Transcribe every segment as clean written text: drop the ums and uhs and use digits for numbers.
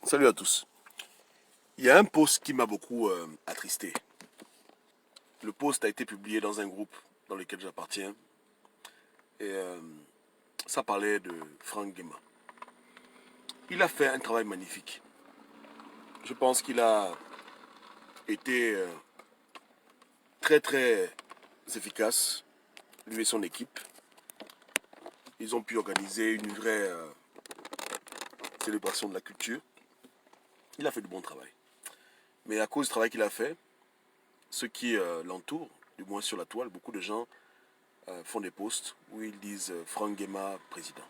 Salut à tous. Il y a un post qui m'a beaucoup attristé. Le post a été publié dans un groupe dans lequel j'appartiens et ça parlait de Frank Guéma. Il a fait un travail magnifique. Je pense qu'il a été très très efficace, lui et son équipe. Ils ont pu organiser une vraie célébration de la culture. Il a fait du bon travail. Mais à cause du travail qu'il a fait, ceux qui l'entourent, du moins sur la toile, beaucoup de gens font des posts où ils disent Frank Guéma président.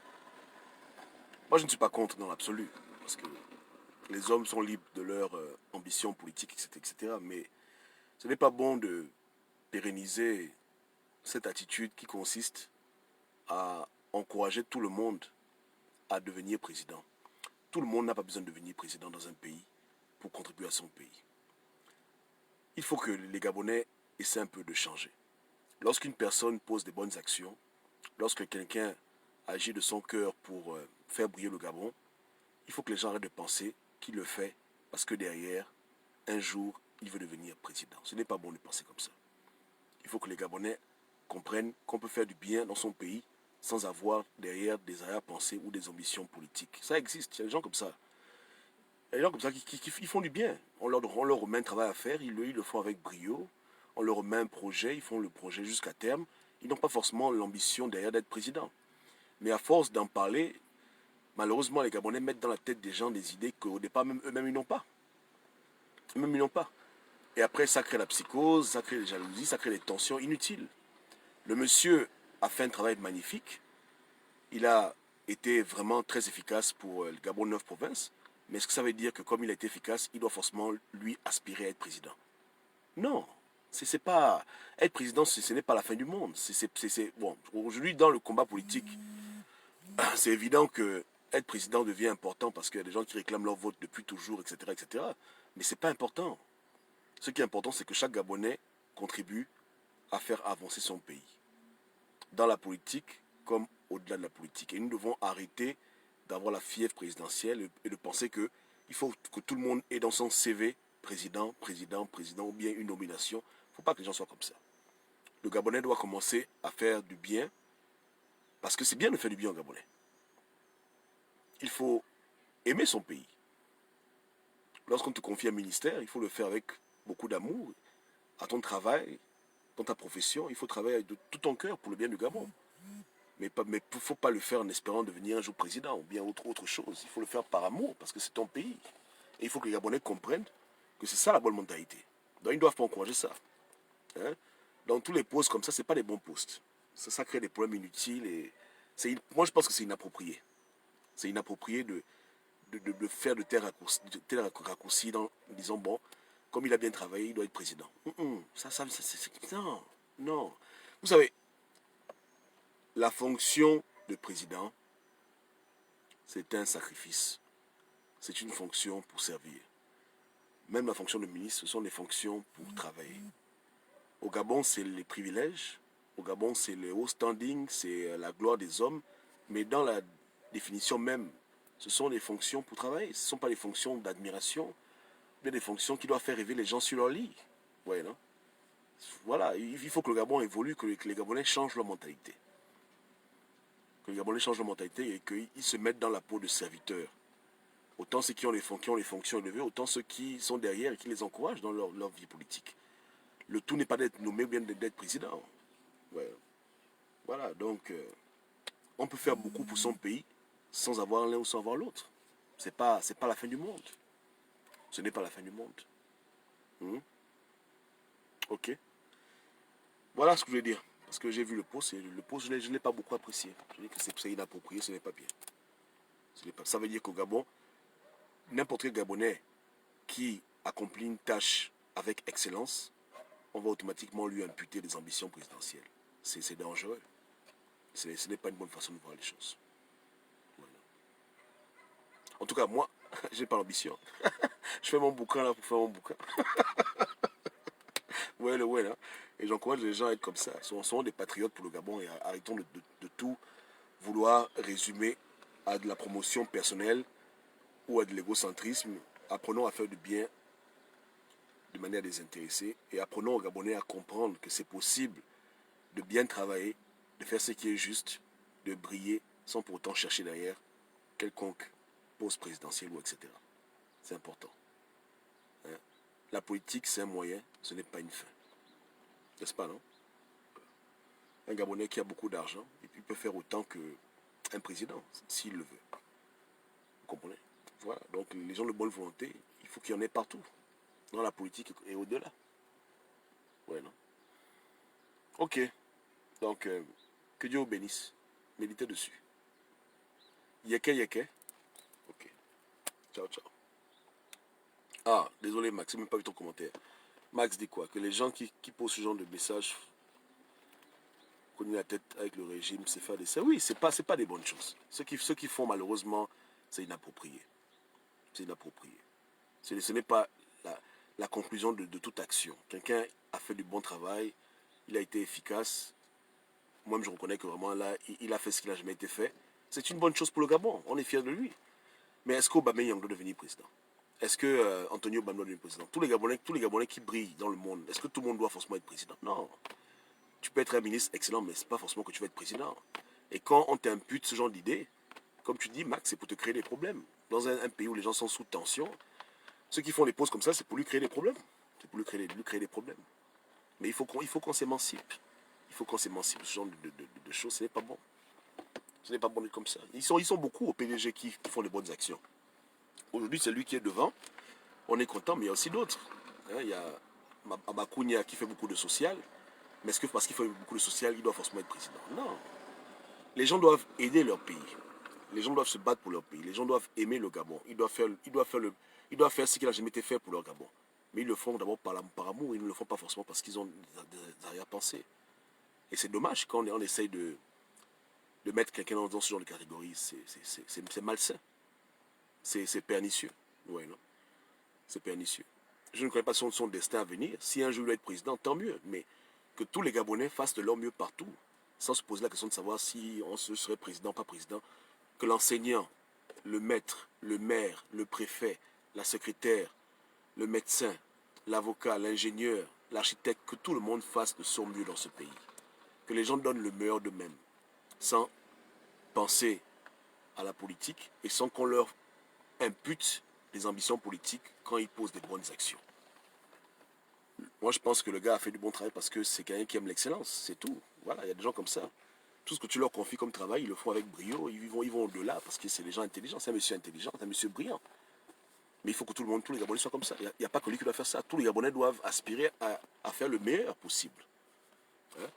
Moi, je ne suis pas contre dans l'absolu, parce que les hommes sont libres de leur ambition politique, etc. Mais ce n'est pas bon de pérenniser cette attitude qui consiste à encourager tout le monde à devenir président. Tout le monde n'a pas besoin de devenir président dans un pays pour contribuer à son pays. Il faut que les Gabonais essaient un peu de changer. Lorsqu'une personne pose des bonnes actions, lorsque quelqu'un agit de son cœur pour faire briller le Gabon, il faut que les gens arrêtent de penser qu'il le fait parce que derrière, un jour, il veut devenir président. Ce n'est pas bon de penser comme ça. Il faut que les Gabonais comprennent qu'on peut faire du bien dans son pays sans avoir derrière des arrière-pensées ou des ambitions politiques. Ça existe, il y a des gens comme ça. Il y a des gens comme ça qui font du bien. On leur remet un travail à faire, ils le font avec brio. On leur remet un projet, ils font le projet jusqu'à terme. Ils n'ont pas forcément l'ambition derrière d'être président. Mais à force d'en parler, malheureusement, les Gabonais mettent dans la tête des gens des idées qu'au départ, même eux-mêmes, ils n'ont pas. Eux-mêmes, ils n'ont pas. Et après, ça crée la psychose, ça crée les jalousies, ça crée des tensions inutiles. Le monsieur a fait un travail magnifique. Il a été vraiment très efficace pour le Gabon 9 provinces. Mais est-ce que ça veut dire que comme il a été efficace, il doit forcément, lui, aspirer à être président? Non. C'est pas... Être président, ce n'est pas la fin du monde. Bon, aujourd'hui, dans le combat politique, c'est évident que être président devient important parce qu'il y a des gens qui réclament leur vote depuis toujours, etc. etc. Mais ce n'est pas important. Ce qui est important, c'est que chaque Gabonais contribue à faire avancer son pays. Dans la politique, comme au-delà de la politique. Et nous devons arrêter d'avoir la fièvre présidentielle et de penser qu'il faut que tout le monde ait dans son CV président, président, président, ou bien une nomination. Il ne faut pas que les gens soient comme ça. Le Gabonais doit commencer à faire du bien, parce que c'est bien de faire du bien au Gabonais. Il faut aimer son pays. Lorsqu'on te confie un ministère, il faut le faire avec beaucoup d'amour. À ton travail, dans ta profession, il faut travailler de tout ton cœur pour le bien du Gabon. Mais il ne faut pas le faire en espérant devenir un jour président ou bien autre chose. Il faut le faire par amour, parce que c'est ton pays. Et il faut que les Gabonais comprennent que c'est ça la bonne mentalité. Donc ils ne doivent pas encourager ça. Hein? Dans tous les postes comme ça, ce n'est pas des bons postes. Ça crée des problèmes inutiles. Et moi, je pense que c'est inapproprié. C'est inapproprié de faire de tels raccourcis en disant, bon, comme il a bien travaillé, il doit être président. Non, non. Vous savez, la fonction de président, c'est un sacrifice. C'est une fonction pour servir. Même la fonction de ministre, ce sont des fonctions pour travailler. Au Gabon, c'est les privilèges. Au Gabon, c'est le haut standing, c'est la gloire des hommes. Mais dans la définition même, ce sont des fonctions pour travailler. Ce ne sont pas des fonctions d'admiration, mais des fonctions qui doivent faire rêver les gens sur leur lit. Ouais, non? Voilà, il faut que le Gabon évolue, que les Gabonais changent leur mentalité. Que les Gabonais changent leur mentalité et qu'ils se mettent dans la peau de serviteurs. Autant ceux qui ont les fonctions élevées, autant ceux qui sont derrière et qui les encouragent dans leur vie politique. Le tout n'est pas d'être nommé ou bien d'être président. Ouais. Voilà, donc on peut faire beaucoup pour son pays sans avoir l'un ou sans avoir l'autre. C'est pas la fin du monde. Ce n'est pas la fin du monde. Ok. Voilà ce que je voulais dire. Parce que j'ai vu le post et le post, je ne l'ai pas beaucoup apprécié. Je dis que c'est inapproprié, ce n'est pas bien. Ça veut dire qu'au Gabon, n'importe quel Gabonais qui accomplit une tâche avec excellence, on va automatiquement lui imputer des ambitions présidentielles. C'est dangereux. Ce n'est pas une bonne façon de voir les choses. Voilà. En tout cas, moi, j'ai pas l'ambition. Je fais mon bouquin là pour faire mon bouquin. Ouais, là. Et j'encourage les gens à être comme ça. Soyons des patriotes pour le Gabon et arrêtons de tout vouloir résumer à de la promotion personnelle ou à de l'égocentrisme. Apprenons à faire du bien de manière désintéressée et apprenons aux Gabonais à comprendre que c'est possible de bien travailler, de faire ce qui est juste, de briller sans pour autant chercher derrière quelconque poste présidentiel ou etc. C'est important. Hein? La politique, c'est un moyen, ce n'est pas une fin. N'est-ce pas, non? Un Gabonais qui a beaucoup d'argent, il peut faire autant qu'un président, s'il le veut. Vous comprenez? Voilà. Donc les gens de bonne volonté, il faut qu'il y en ait partout. Dans la politique et au-delà. Ouais, non? Ok. Donc, que Dieu vous bénisse. Méditez dessus. Yeke, yeke. Ok. Ciao, ciao. Ah, désolé Max, j'ai même pas vu ton commentaire. Max dit quoi? Que les gens qui posent ce genre de messages, cogner la tête avec le régime, c'est faire des... Oui, c'est pas des bonnes choses. Ceux qui font malheureusement, c'est inapproprié. C'est inapproprié. Ce n'est pas la conclusion de toute action. Quelqu'un a fait du bon travail, il a été efficace. Moi-même, je reconnais que vraiment là, il a fait ce qu'il n'a jamais été fait. C'est une bonne chose pour le Gabon. On est fiers de lui. Mais est-ce qu'Aubameyang doit devenir président? Est-ce que Antonio Obama doit devenir président? Tous les Gabonais qui brillent dans le monde, est-ce que tout le monde doit forcément être président? Non. Tu peux être un ministre excellent, mais ce n'est pas forcément que tu vas être président. Et quand on t'impute ce genre d'idée, comme tu dis, Max, c'est pour te créer des problèmes. Dans un pays où les gens sont sous tension, ceux qui font des pauses comme ça, c'est pour lui créer des problèmes. C'est pour lui créer des problèmes. Mais il faut qu'on s'émancipe. Il faut qu'on s'émancipe. Ce genre de choses, ce n'est pas bon. Ce n'est pas bon comme ça. Ils sont beaucoup au PDG qui font les bonnes actions. Aujourd'hui, c'est lui qui est devant. On est content, mais il y a aussi d'autres. Hein, il y a Amakounia qui fait beaucoup de social. Mais est-ce que parce qu'il fait beaucoup de social, il doit forcément être président? Non. Les gens doivent aider leur pays. Les gens doivent se battre pour leur pays. Les gens doivent aimer le Gabon. Ils doivent faire ce qui n'a jamais été fait pour leur Gabon. Mais ils le font d'abord par amour. Ils ne le font pas forcément parce qu'ils ont des arrière-pensées. Et c'est dommage quand on essaye de mettre quelqu'un dans ce genre de catégorie. C'est malsain. C'est pernicieux. Ouais, non? C'est pernicieux. Je ne connais pas son destin à venir. Si un jour il doit être président, tant mieux. Mais que tous les Gabonais fassent de leur mieux partout, sans se poser la question de savoir si on serait président ou pas président. Que l'enseignant, le maître, le maire, le préfet, la secrétaire, le médecin, l'avocat, l'ingénieur, l'architecte, que tout le monde fasse de son mieux dans ce pays. Que les gens donnent le meilleur d'eux-mêmes, sans penser à la politique et sans qu'on leur impute des ambitions politiques quand ils posent des bonnes actions. Moi, je pense que le gars a fait du bon travail parce que c'est quelqu'un qui aime l'excellence, c'est tout. Voilà, il y a des gens comme ça. Tout ce que tu leur confies comme travail, ils le font avec brio, ils vont au-delà parce que c'est des gens intelligents, c'est un monsieur intelligent, c'est un monsieur brillant. Mais il faut que tout le monde, tous les Gabonais soient comme ça. Il n'y a pas que lui qui doit faire ça. Tous les Gabonais doivent aspirer à faire le meilleur possible. Hein?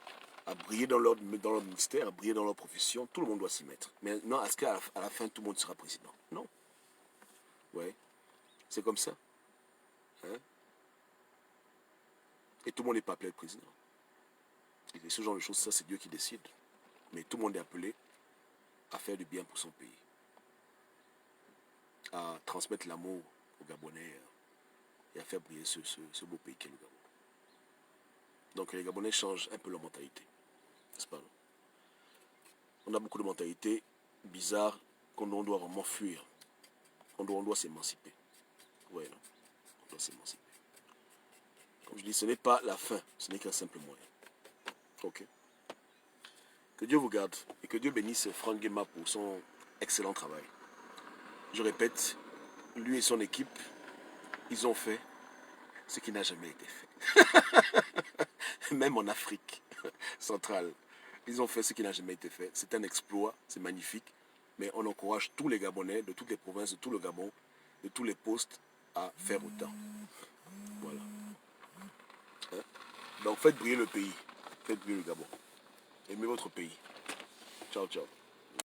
À briller dans leur ministère, à briller dans leur profession. Tout le monde doit s'y mettre. Mais non, est-ce qu'à la fin, tout le monde sera président? Non. Ouais. C'est comme ça. Hein? Et tout le monde n'est pas appelé à être président. Et ce genre de choses, ça, c'est Dieu qui décide. Mais tout le monde est appelé à faire du bien pour son pays. À transmettre l'amour aux Gabonais et à faire briller ce beau pays qu'est le Gabon. Donc les Gabonais changent un peu leur mentalité. N'est-ce pas? On a beaucoup de mentalités bizarres qu'on doit vraiment fuir. On doit s'émanciper. Ouais, non? On doit s'émanciper. Comme je dis, ce n'est pas la fin, ce n'est qu'un simple moyen. Ok. Que Dieu vous garde et que Dieu bénisse Franck Guéma pour son excellent travail. Je répète, lui et son équipe, ils ont fait ce qui n'a jamais été fait. Même en Afrique centrale, ils ont fait ce qui n'a jamais été fait. C'est un exploit, c'est magnifique. Mais on encourage tous les Gabonais, de toutes les provinces, de tout le Gabon, de tous les postes, à faire autant. Voilà. Hein? Donc faites briller le pays. Faites briller le Gabon. Aimez votre pays. Ciao, ciao.